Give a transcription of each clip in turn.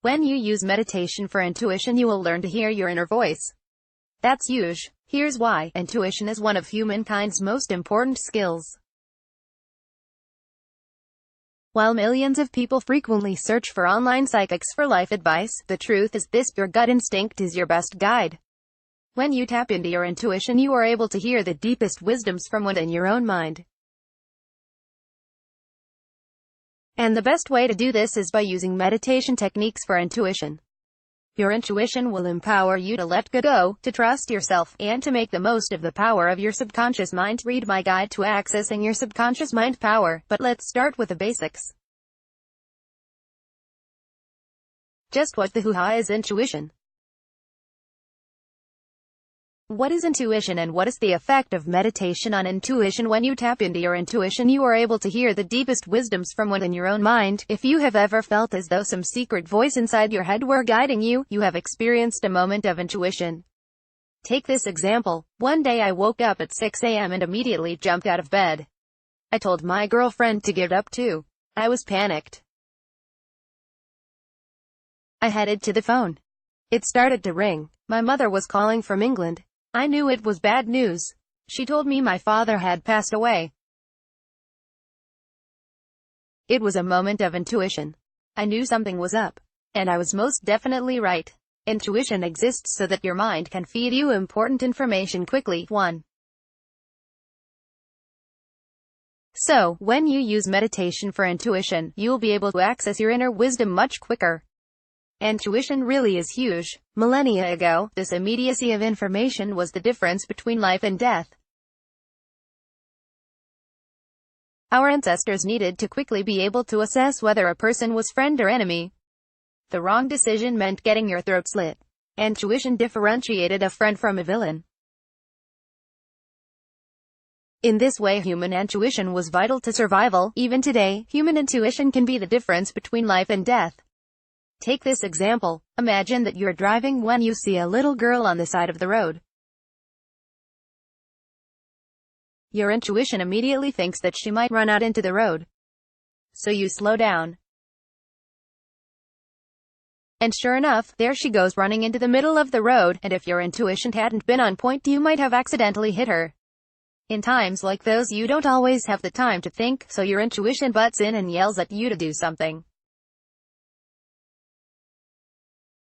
When you use meditation for intuition, you will learn to hear your inner voice. That's huge. Here's why. Intuition is one of humankind's most important skills. While millions of people frequently search for online psychics for life advice, the truth is this: your gut instinct is your best guide. When you tap into your intuition, you are able to hear the deepest wisdoms from within your own mind. And the best way to do this is by using meditation techniques for intuition. Your intuition will empower you to let go, to trust yourself, and to make the most of the power of your subconscious mind. Read my guide to accessing your subconscious mind power, but let's start with the basics. Just what the hoo-ha is intuition? What is intuition, and what is the effect of meditation on intuition? When you tap into your intuition, you are able to hear the deepest wisdoms from within your own mind. If you have ever felt as though some secret voice inside your head were guiding you, you have experienced a moment of intuition. Take this example. One day I woke up at 6 a.m. and immediately jumped out of bed. I told my girlfriend to get up too. I was panicked. I headed to the phone. It started to ring. My mother was calling from England. I knew it was bad news. She told me my father had passed away. It was a moment of intuition. I knew something was up. And I was most definitely right. Intuition exists so that your mind can feed you important information quickly. 1. So, when you use meditation for intuition, you'll be able to access your inner wisdom much quicker. Intuition really is huge. Millennia ago, this immediacy of information was the difference between life and death. Our ancestors needed to quickly be able to assess whether a person was friend or enemy. The wrong decision meant getting your throat slit. Intuition differentiated a friend from a villain. In this way, human intuition was vital to survival. Even today, human intuition can be the difference between life and death. Take this example. Imagine that you're driving when you see a little girl on the side of the road. Your intuition immediately thinks that she might run out into the road. So you slow down. And sure enough, there she goes running into the middle of the road, and if your intuition hadn't been on point, you might have accidentally hit her. In times like those, you don't always have the time to think, so your intuition butts in and yells at you to do something.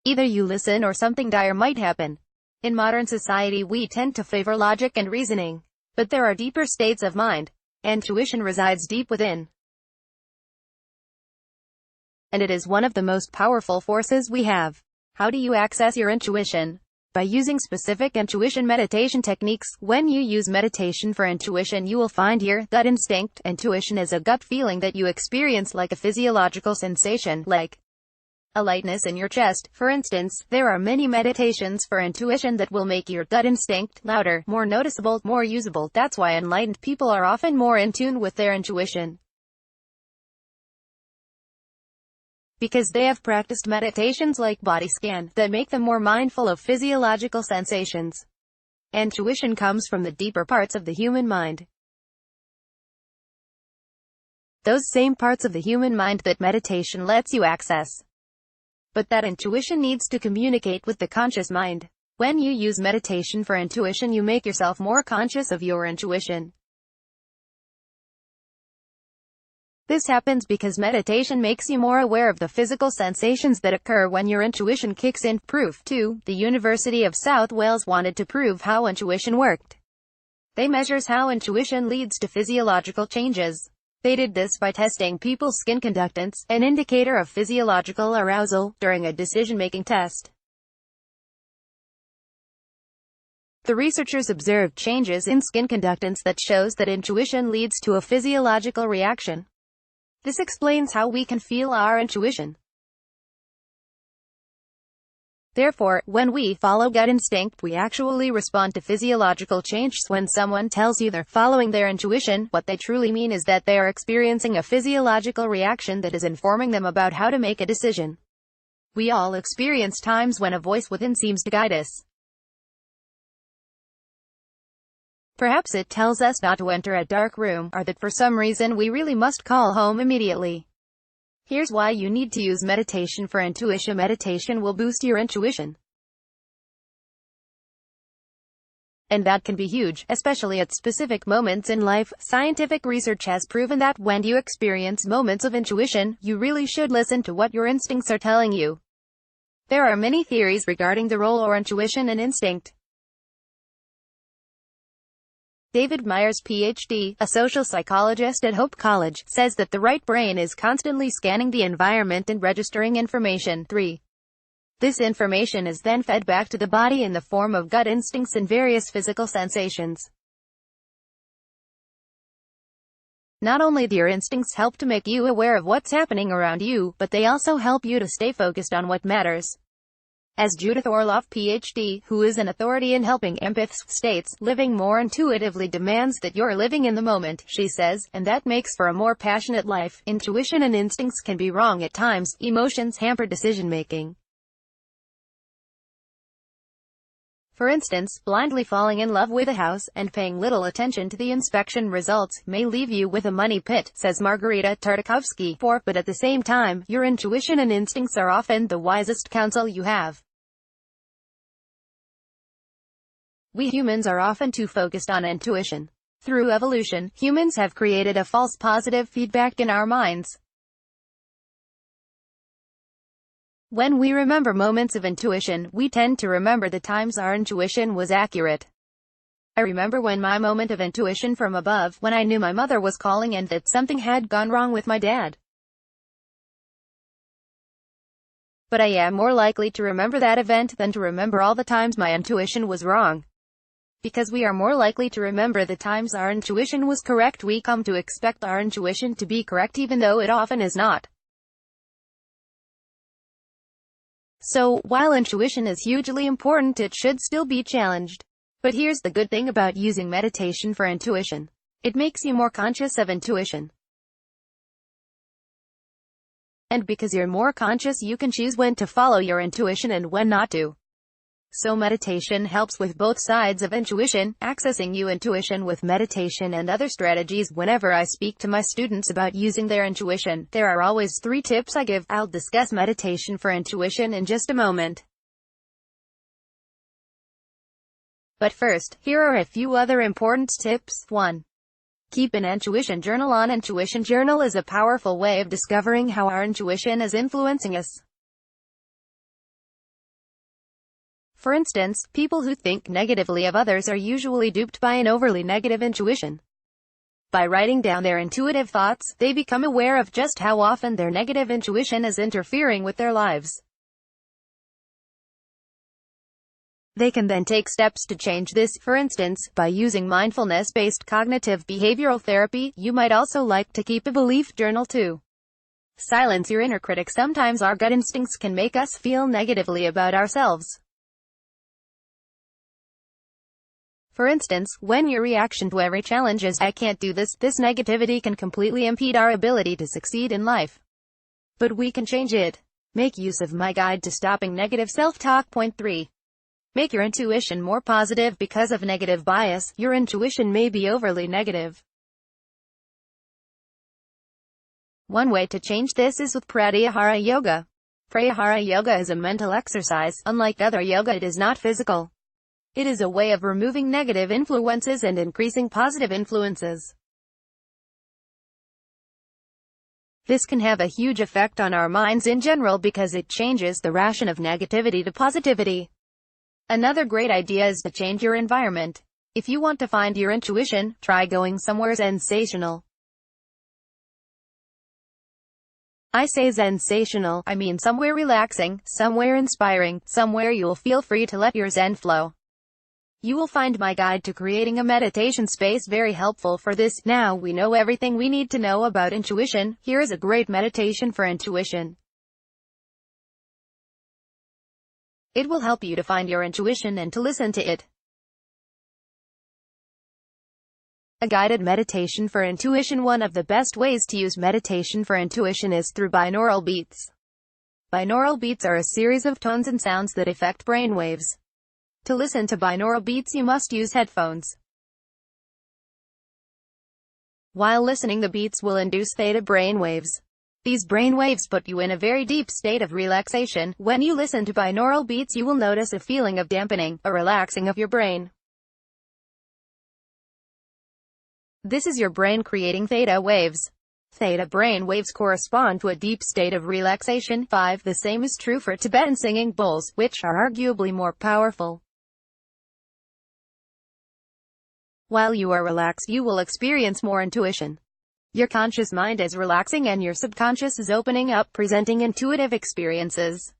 Either you listen or something dire might happen. In modern society, we tend to favor logic and reasoning. But there are deeper states of mind. Intuition resides deep within. And it is one of the most powerful forces we have. How do you access your intuition? By using specific intuition meditation techniques. When you use meditation for intuition, you will find your gut instinct. Intuition is a gut feeling that you experience, like a physiological sensation, like a lightness in your chest. For instance, there are many meditations for intuition that will make your gut instinct louder, more noticeable, more usable. That's why enlightened people are often more in tune with their intuition. Because they have practiced meditations like body scan, that make them more mindful of physiological sensations. Intuition comes from the deeper parts of the human mind. Those same parts of the human mind that meditation lets you access. But that intuition needs to communicate with the conscious mind. When you use meditation for intuition, you make yourself more conscious of your intuition. This happens because meditation makes you more aware of the physical sensations that occur when your intuition kicks in. Proof 2. The University of South Wales wanted to prove how intuition worked. They measures how intuition leads to physiological changes. They did this by testing people's skin conductance, an indicator of physiological arousal, during a decision-making test. The researchers observed changes in skin conductance that shows that intuition leads to a physiological reaction. This explains how we can feel our intuition. Therefore, when we follow gut instinct, we actually respond to physiological changes. When someone tells you they're following their intuition, what they truly mean is that they are experiencing a physiological reaction that is informing them about how to make a decision. We all experience times when a voice within seems to guide us. Perhaps it tells us not to enter a dark room, or that for some reason we really must call home immediately. Here's why you need to use meditation for intuition. Meditation will boost your intuition. And that can be huge, especially at specific moments in life. Scientific research has proven that when you experience moments of intuition, you really should listen to what your instincts are telling you. There are many theories regarding the role of intuition and instinct. David Myers, Ph.D., a social psychologist at Hope College, says that the right brain is constantly scanning the environment and registering information. 3. This information is then fed back to the body in the form of gut instincts and various physical sensations. Not only do your instincts help to make you aware of what's happening around you, but they also help you to stay focused on what matters. As Judith Orloff, Ph.D., who is an authority in helping empaths, states, living more intuitively demands that you're living in the moment, she says, and that makes for a more passionate life. Intuition and instincts can be wrong at times. Emotions hamper decision-making. For instance, blindly falling in love with a house, and paying little attention to the inspection results, may leave you with a money pit, says Margarita Tartakovsky. 4. But at the same time, your intuition and instincts are often the wisest counsel you have. We humans are often too focused on intuition. Through evolution, humans have created a false positive feedback in our minds. When we remember moments of intuition, we tend to remember the times our intuition was accurate. I remember when my moment of intuition from above, when I knew my mother was calling and that something had gone wrong with my dad. But I am more likely to remember that event than to remember all the times my intuition was wrong. Because we are more likely to remember the times our intuition was correct, we come to expect our intuition to be correct even though it often is not. So, while intuition is hugely important, it should still be challenged. But here's the good thing about using meditation for intuition. It makes you more conscious of intuition. And because you're more conscious, you can choose when to follow your intuition and when not to. So meditation helps with both sides of intuition, accessing your intuition with meditation and other strategies. Whenever I speak to my students about using their intuition, there are always 3 tips I give. I'll discuss meditation for intuition in just a moment. But first, here are a few other important tips. 1. Keep an intuition journal. An intuition journal is a powerful way of discovering how our intuition is influencing us. For instance, people who think negatively of others are usually duped by an overly negative intuition. By writing down their intuitive thoughts, they become aware of just how often their negative intuition is interfering with their lives. They can then take steps to change this. For instance, by using mindfulness-based cognitive behavioral therapy. You might also like to keep a belief journal too. Silence your inner critic. Sometimes our gut instincts can make us feel negatively about ourselves. For instance, when your reaction to every challenge is, "I can't do this," this negativity can completely impede our ability to succeed in life. But we can change it. Make use of my guide to stopping negative self-talk. Point 3. Make your intuition more positive. Because of negative bias, your intuition may be overly negative. One way to change this is with Pratyahara Yoga. Pratyahara Yoga is a mental exercise. Unlike other yoga, it is not physical. It is a way of removing negative influences and increasing positive influences. This can have a huge effect on our minds in general because it changes the ration of negativity to positivity. Another great idea is to change your environment. If you want to find your intuition, try going somewhere sensational. I say sensational, I mean somewhere relaxing, somewhere inspiring, somewhere you'll feel free to let your zen flow. You will find my guide to creating a meditation space very helpful for this. Now we know everything we need to know about intuition. Here is a great meditation for intuition. It will help you to find your intuition and to listen to it. A guided meditation for intuition. One of the best ways to use meditation for intuition is through binaural beats. Binaural beats are a series of tones and sounds that affect brain waves. To listen to binaural beats, you must use headphones. While listening, the beats will induce theta brain waves. These brain waves put you in a very deep state of relaxation. When you listen to binaural beats, you will notice a feeling of dampening, a relaxing of your brain. This is your brain creating theta waves. Theta brain waves correspond to a deep state of relaxation. 5. The same is true for Tibetan singing bowls, which are arguably more powerful. While you are relaxed, you will experience more intuition. Your conscious mind is relaxing and your subconscious is opening up, presenting intuitive experiences.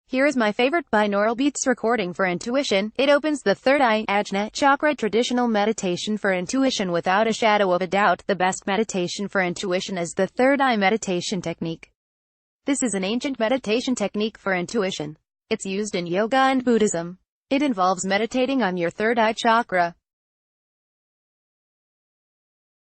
Here is my favorite binaural beats recording for intuition. It opens the third eye, Ajna chakra. Traditional meditation for intuition. Without a shadow of a doubt, the best meditation for intuition is the third eye meditation technique. This is an ancient meditation technique for intuition. It's used in yoga and Buddhism. It involves meditating on your third eye chakra.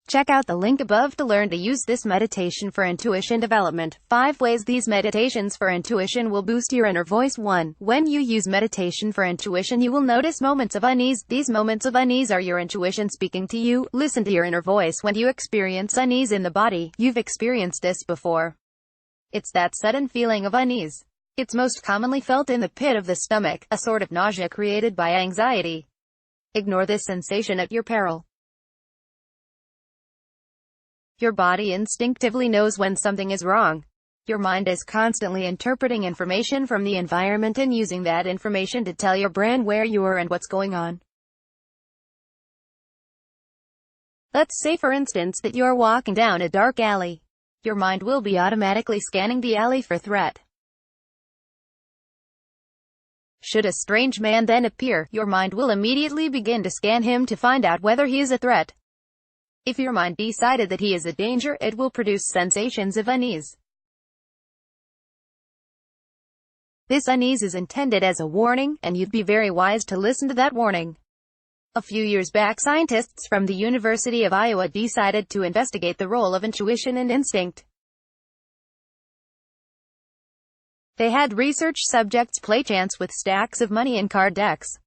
Check out the link above to learn to use this meditation for intuition development. 5 ways these meditations for intuition will boost your inner voice. 1. When you use meditation for intuition, you will notice moments of unease. These moments of unease are your intuition speaking to you. Listen to your inner voice. When you experience unease in the body, you've experienced this before. It's that sudden feeling of unease. It's most commonly felt in the pit of the stomach, a sort of nausea created by anxiety. Ignore this sensation at your peril. Your body instinctively knows when something is wrong. Your mind is constantly interpreting information from the environment and using that information to tell your brain where you are and what's going on. Let's say, for instance, that you're walking down a dark alley. Your mind will be automatically scanning the alley for threat. Should a strange man then appear, your mind will immediately begin to scan him to find out whether he is a threat. If your mind decided that he is a danger, it will produce sensations of unease. This unease is intended as a warning, and you'd be very wise to listen to that warning. A few years back, scientists from the University of Iowa decided to investigate the role of intuition and instinct. They had research subjects play chance with stacks of money and card decks.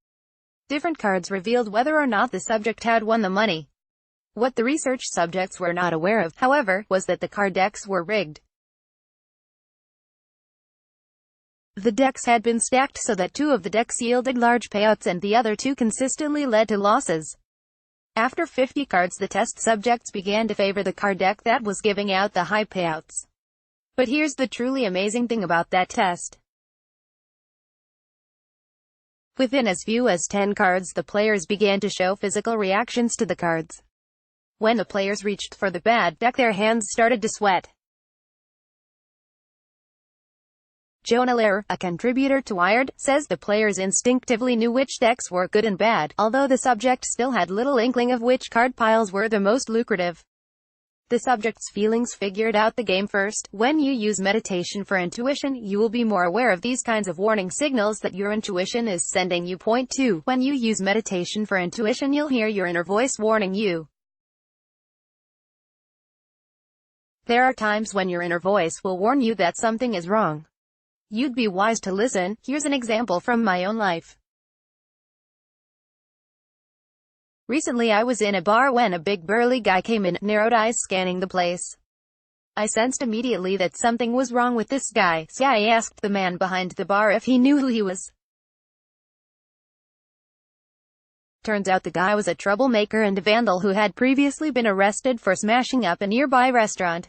Different cards revealed whether or not the subject had won the money. What the research subjects were not aware of, however, was that the card decks were rigged. The decks had been stacked so that 2 of the decks yielded large payouts and the other 2 consistently led to losses. After 50 cards, the test subjects began to favor the card deck that was giving out the high payouts. But here's the truly amazing thing about that test. Within as few as 10 cards, the players began to show physical reactions to the cards. When the players reached for the bad deck, their hands started to sweat. Jonah Lehrer, a contributor to Wired, says the players instinctively knew which decks were good and bad, although the subject still had little inkling of which card piles were the most lucrative. The subject's feelings figured out the game first. When you use meditation for intuition, you will be more aware of these kinds of warning signals that your intuition is sending you. Point 2. When you use meditation for intuition, you'll hear your inner voice warning you. There are times when your inner voice will warn you that something is wrong. You'd be wise to listen. Here's an example from my own life. Recently I was in a bar when a big burly guy came in, narrowed eyes scanning the place. I sensed immediately that something was wrong with this guy, so I asked the man behind the bar if he knew who he was. Turns out the guy was a troublemaker and a vandal who had previously been arrested for smashing up a nearby restaurant.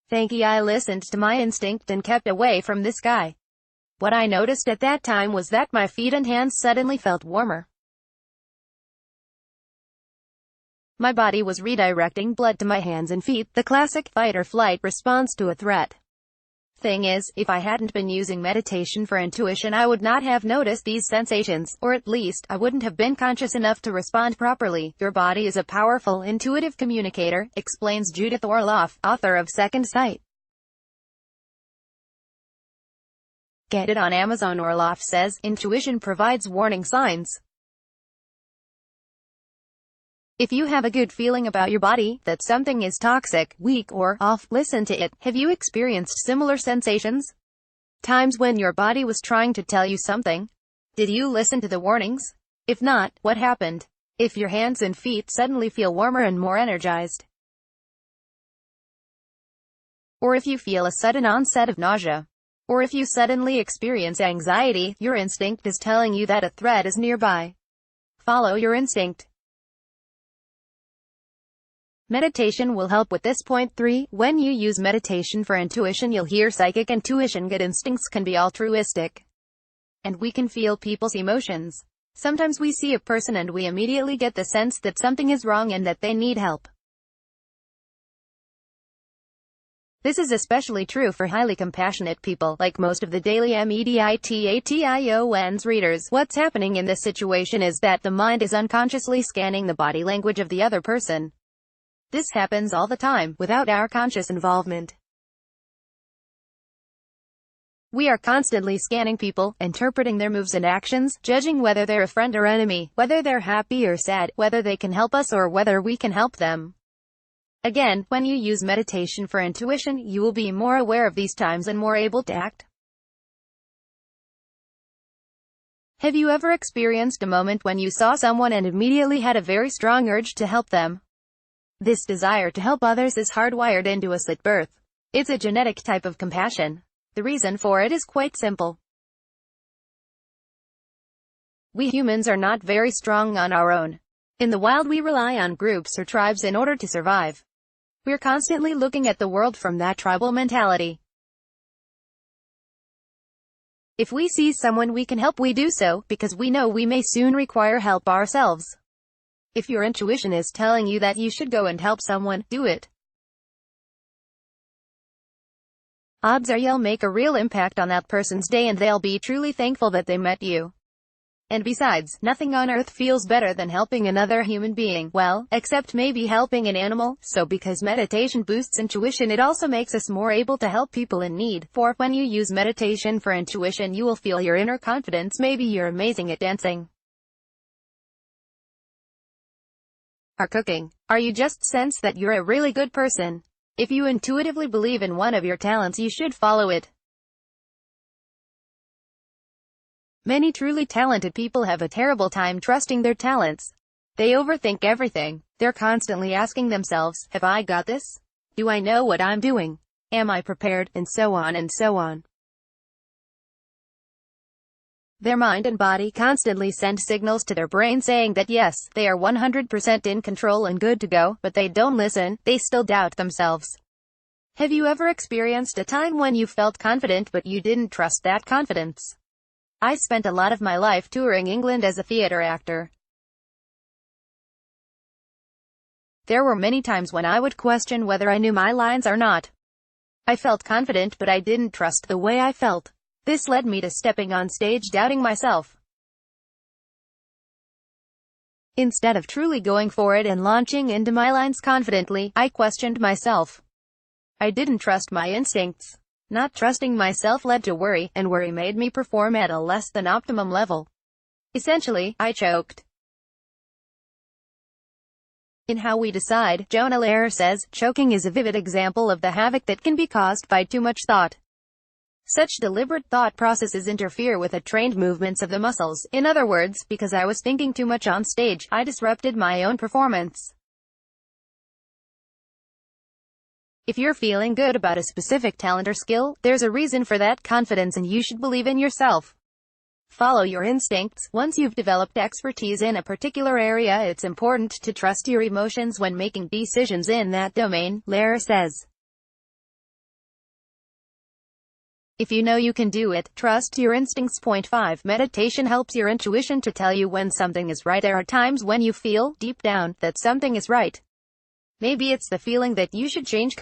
Thankfully I listened to my instinct and kept away from this guy. What I noticed at that time was that my feet and hands suddenly felt warmer. My body was redirecting blood to my hands and feet, the classic fight-or-flight response to a threat. Thing is, if I hadn't been using meditation for intuition, I would not have noticed these sensations, or at least, I wouldn't have been conscious enough to respond properly. Your body is a powerful, intuitive communicator, explains Judith Orloff, author of Second Sight. Get it on Amazon. Orloff says, intuition provides warning signs. If you have a good feeling about your body, that something is toxic, weak, or off, listen to it. Have you experienced similar sensations? Times when your body was trying to tell you something? Did you listen to the warnings? If not, what happened? If your hands and feet suddenly feel warmer and more energized, or if you feel a sudden onset of nausea, or if you suddenly experience anxiety, your instinct is telling you that a threat is nearby. Follow your instinct. Meditation will help with this. Point 3. When you use meditation for intuition, you'll hear psychic intuition. Good instincts can be altruistic, and we can feel people's emotions. Sometimes we see a person and we immediately get the sense that something is wrong and that they need help. This is especially true for highly compassionate people, like most of the daily Meditation's readers. What's happening in this situation is that the mind is unconsciously scanning the body language of the other person. This happens all the time, without our conscious involvement. We are constantly scanning people, interpreting their moves and actions, judging whether they're a friend or enemy, whether they're happy or sad, whether they can help us or whether we can help them. Again, when you use meditation for intuition, you will be more aware of these times and more able to act. Have you ever experienced a moment when you saw someone and immediately had a very strong urge to help them? This desire to help others is hardwired into us at birth. It's a genetic type of compassion. The reason for it is quite simple. We humans are not very strong on our own. In the wild, we rely on groups or tribes in order to survive. We're constantly looking at the world from that tribal mentality. If we see someone we can help, we do so, because we know we may soon require help ourselves. If your intuition is telling you that you should go and help someone, do it. Odds are you'll make a real impact on that person's day and they'll be truly thankful that they met you. And besides, nothing on earth feels better than helping another human being, well, except maybe helping an animal. So because meditation boosts intuition, it also makes us more able to help people in need. For when you use meditation for intuition, you will feel your inner confidence. Maybe you're amazing at dancing or cooking. Or you just sense that you're a really good person. If you intuitively believe in one of your talents, you should follow it. Many truly talented people have a terrible time trusting their talents. They overthink everything. They're constantly asking themselves, have I got this? Do I know what I'm doing? Am I prepared? And so on and so on. Their mind and body constantly send signals to their brain saying that yes, they are 100% in control and good to go, but they don't listen. They still doubt themselves. Have you ever experienced a time when you felt confident but you didn't trust that confidence? I spent a lot of my life touring England as a theater actor. There were many times when I would question whether I knew my lines or not. I felt confident but I didn't trust the way I felt. This led me to stepping on stage doubting myself. Instead of truly going for it and launching into my lines confidently, I questioned myself. I didn't trust my instincts. Not trusting myself led to worry, and worry made me perform at a less than optimum level. Essentially, I choked. In How We Decide, Jonah Lehrer says, choking is a vivid example of the havoc that can be caused by too much thought. Such deliberate thought processes interfere with the trained movements of the muscles. In other words, because I was thinking too much on stage, I disrupted my own performance. If you're feeling good about a specific talent or skill, there's a reason for that confidence and you should believe in yourself. Follow your instincts. Once you've developed expertise in a particular area, it's important to trust your emotions when making decisions in that domain, Lehrer says. If you know you can do it, trust your instincts. Point 5. Meditation helps your intuition to tell you when something is right. There are times when you feel, deep down, that something is right. Maybe it's the feeling that you should change